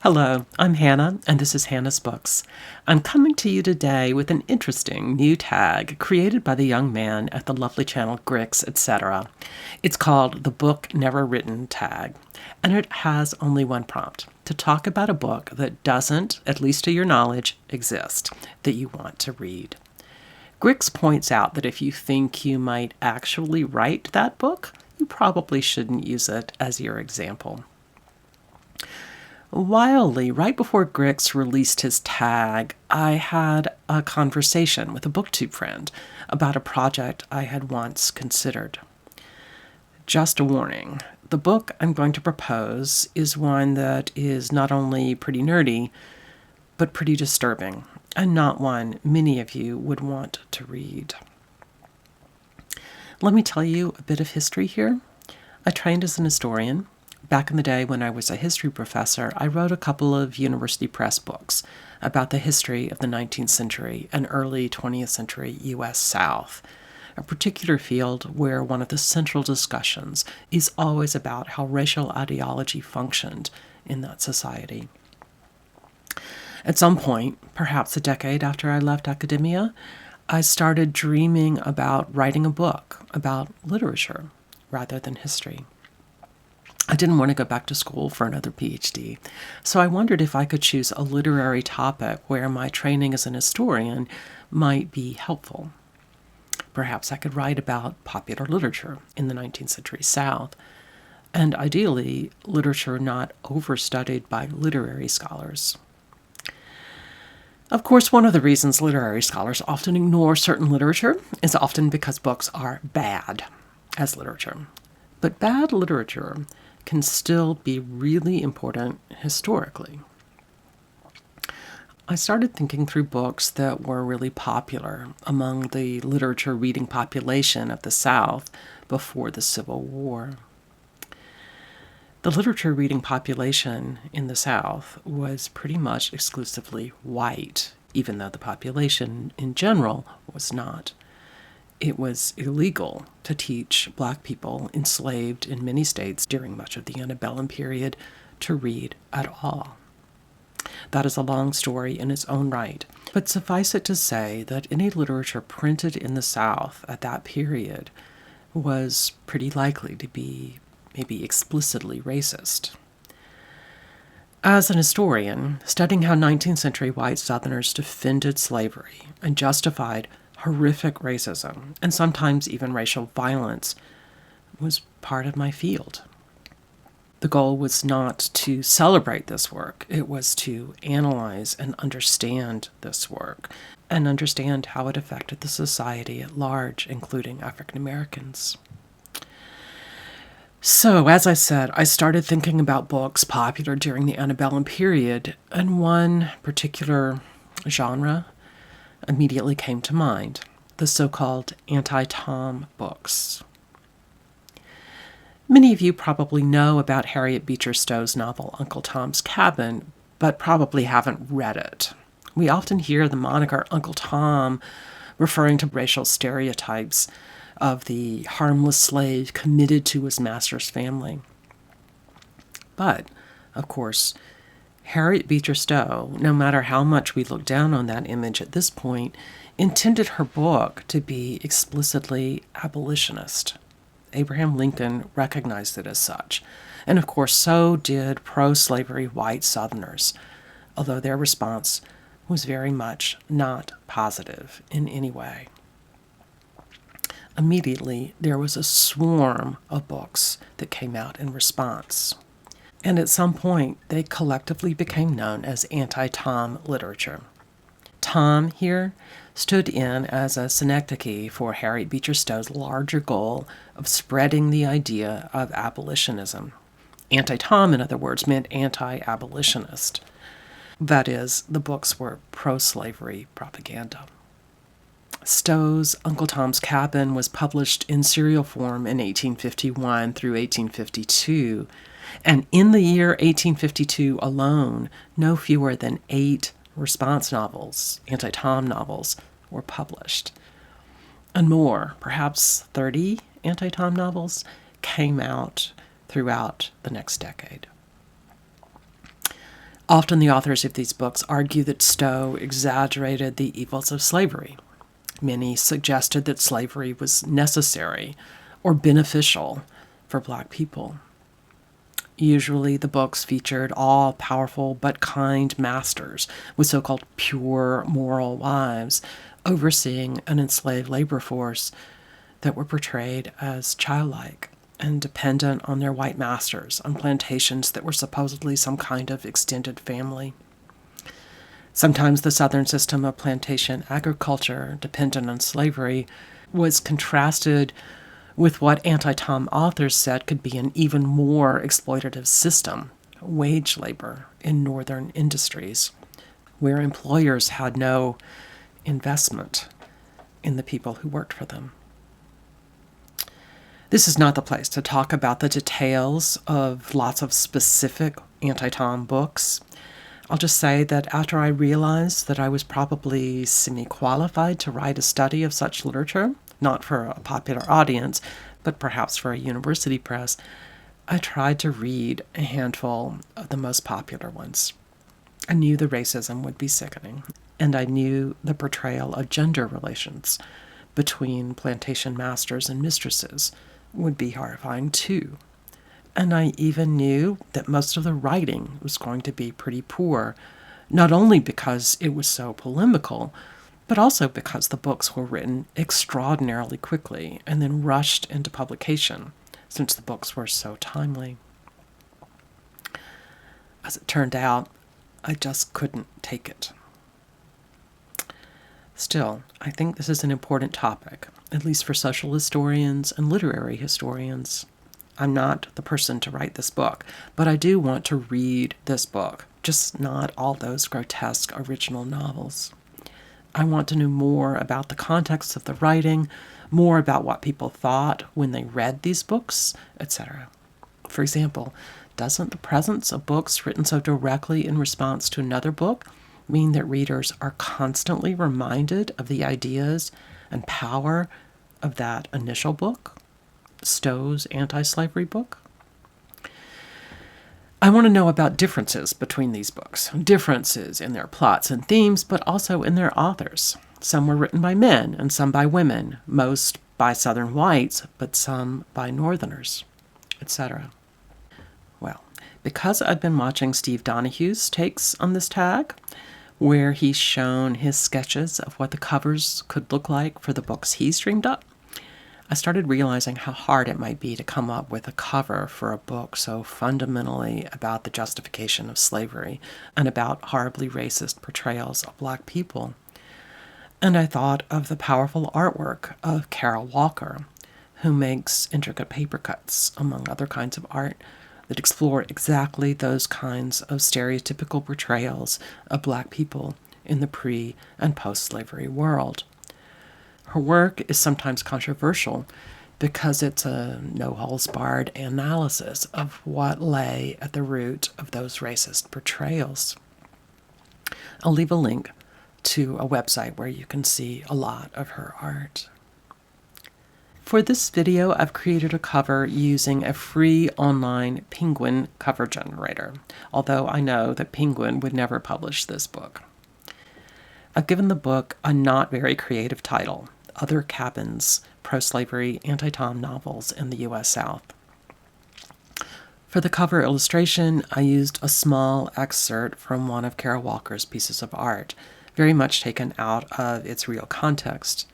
Hello, I'm Hannah, and this is Hannah's Books. I'm coming to you today with an interesting new tag created by the young man at the lovely channel Grix, etc. It's called the Book Never Written tag, and it has only one prompt: to talk about a book that doesn't, at least to your knowledge, exist, that you want to read. Grix points out that if you think you might actually write that book, you probably shouldn't use it as your example. Wildly, right before Grix released his tag, I had a conversation with a booktube friend about a project I had once considered. Just a warning, the book I'm going to propose is one that is not only pretty nerdy, but pretty disturbing, and not one many of you would want to read. Let me tell you a bit of history here. I trained as an historian. Back in the day when I was a history professor, I wrote a couple of university press books about the history of the 19th century and early 20th century U.S. South, a particular field where one of the central discussions is always about how racial ideology functioned in that society. At some point, perhaps a decade after I left academia, I started dreaming about writing a book about literature rather than history. I didn't want to go back to school for another PhD, so I wondered if I could choose a literary topic where my training as an historian might be helpful. Perhaps I could write about popular literature in the 19th century South, and ideally, literature not overstudied by literary scholars. Of course, one of the reasons literary scholars often ignore certain literature is often because books are bad as literature. But bad literature can still be really important historically. I started thinking through books that were really popular among the literature reading population of the South before the Civil War. The literature reading population in the South was pretty much exclusively white, even though the population in general was not. It was illegal to teach black people enslaved in many states during much of the antebellum period to read at all. That is a long story in its own right, but suffice it to say that any literature printed in the South at that period was pretty likely to be maybe explicitly racist. As an historian, studying how 19th century white Southerners defended slavery and justified horrific racism, and sometimes even racial violence, was part of my field. The goal was not to celebrate this work, it was to analyze and understand this work, and understand how it affected the society at large, including African Americans. So, as I said, I started thinking about books popular during the antebellum period, and one particular genre immediately came to mind: the so-called anti-Tom books. Many of you probably know about Harriet Beecher Stowe's novel Uncle Tom's Cabin, but probably haven't read it. We often hear the moniker Uncle Tom referring to racial stereotypes of the harmless slave committed to his master's family. But, of course, Harriet Beecher Stowe, no matter how much we look down on that image at this point, intended her book to be explicitly abolitionist. Abraham Lincoln recognized it as such, and of course so did pro-slavery white Southerners, although their response was very much not positive in any way. Immediately, there was a swarm of books that came out in response. And at some point, they collectively became known as anti-Tom literature. Tom here stood in as a synecdoche for Harriet Beecher Stowe's larger goal of spreading the idea of abolitionism. Anti-Tom, in other words, meant anti-abolitionist. That is, the books were pro-slavery propaganda. Stowe's Uncle Tom's Cabin was published in serial form in 1851 through 1852, and in the year 1852 alone, no fewer than 8 response novels, anti-Tom novels, were published. And more, perhaps 30 anti-Tom novels, came out throughout the next decade. Often the authors of these books argue that Stowe exaggerated the evils of slavery. Many suggested that slavery was necessary or beneficial for Black people. Usually the books featured all-powerful but kind masters with so-called pure moral wives overseeing an enslaved labor force that were portrayed as childlike and dependent on their white masters on plantations that were supposedly some kind of extended family. Sometimes the Southern system of plantation agriculture, dependent on slavery, was contrasted with what anti-Tom authors said could be an even more exploitative system, wage labor in northern industries, where employers had no investment in the people who worked for them. This is not the place to talk about the details of lots of specific anti-Tom books. I'll just say that after I realized that I was probably semi-qualified to write a study of such literature, not for a popular audience, but perhaps for a university press, I tried to read a handful of the most popular ones. I knew the racism would be sickening, and I knew the portrayal of gender relations between plantation masters and mistresses would be horrifying too. And I even knew that most of the writing was going to be pretty poor, not only because it was so polemical, but also because the books were written extraordinarily quickly and then rushed into publication, since the books were so timely. As it turned out, I just couldn't take it. Still, I think this is an important topic, at least for social historians and literary historians. I'm not the person to write this book, but I do want to read this book, just not all those grotesque original novels. I want to know more about the context of the writing, more about what people thought when they read these books, etc. For example, doesn't the presence of books written so directly in response to another book mean that readers are constantly reminded of the ideas and power of that initial book, Stowe's anti-slavery book? I want to know about differences between these books, differences in their plots and themes, but also in their authors. Some were written by men and some by women, most by Southern whites, but some by Northerners, etc. Well, because I've been watching Steve Donahue's takes on this tag, where he's shown his sketches of what the covers could look like for the books he's dreamed up, I started realizing how hard it might be to come up with a cover for a book so fundamentally about the justification of slavery and about horribly racist portrayals of Black people. And I thought of the powerful artwork of Carol Walker, who makes intricate paper cuts, among other kinds of art, that explore exactly those kinds of stereotypical portrayals of Black people in the pre- and post-slavery world. Her work is sometimes controversial because it's a no-holds-barred analysis of what lay at the root of those racist portrayals. I'll leave a link to a website where you can see a lot of her art. For this video, I've created a cover using a free online Penguin cover generator, although I know that Penguin would never publish this book. I've given the book a not very creative title, Other Cabins, Pro-Slavery Anti-Tom Novels in the U.S. South. For the cover illustration, I used a small excerpt from one of Carol Walker's pieces of art, very much taken out of its real context.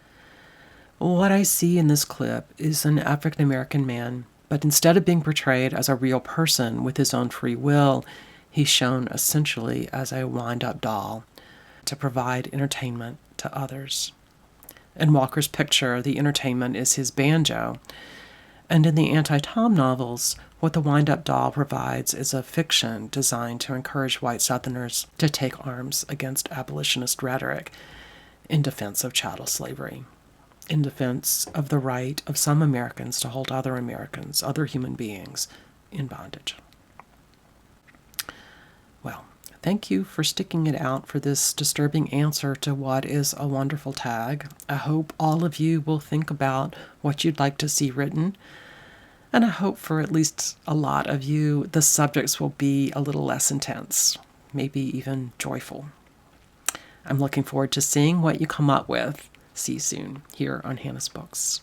What I see in this clip is an African-American man, but instead of being portrayed as a real person with his own free will, he's shown essentially as a wind-up doll to provide entertainment to others. In Walker's picture, the entertainment is his banjo, and in the anti-Tom novels, what the wind-up doll provides is a fiction designed to encourage white Southerners to take arms against abolitionist rhetoric in defense of chattel slavery, in defense of the right of some Americans to hold other Americans, other human beings, in bondage. Well, thank you for sticking it out for this disturbing answer to what is a wonderful tag. I hope all of you will think about what you'd like to see written, and I hope for at least a lot of you the subjects will be a little less intense. maybe even joyful. I'm looking forward to seeing what you come up with. See you soon here on Hannah's Books.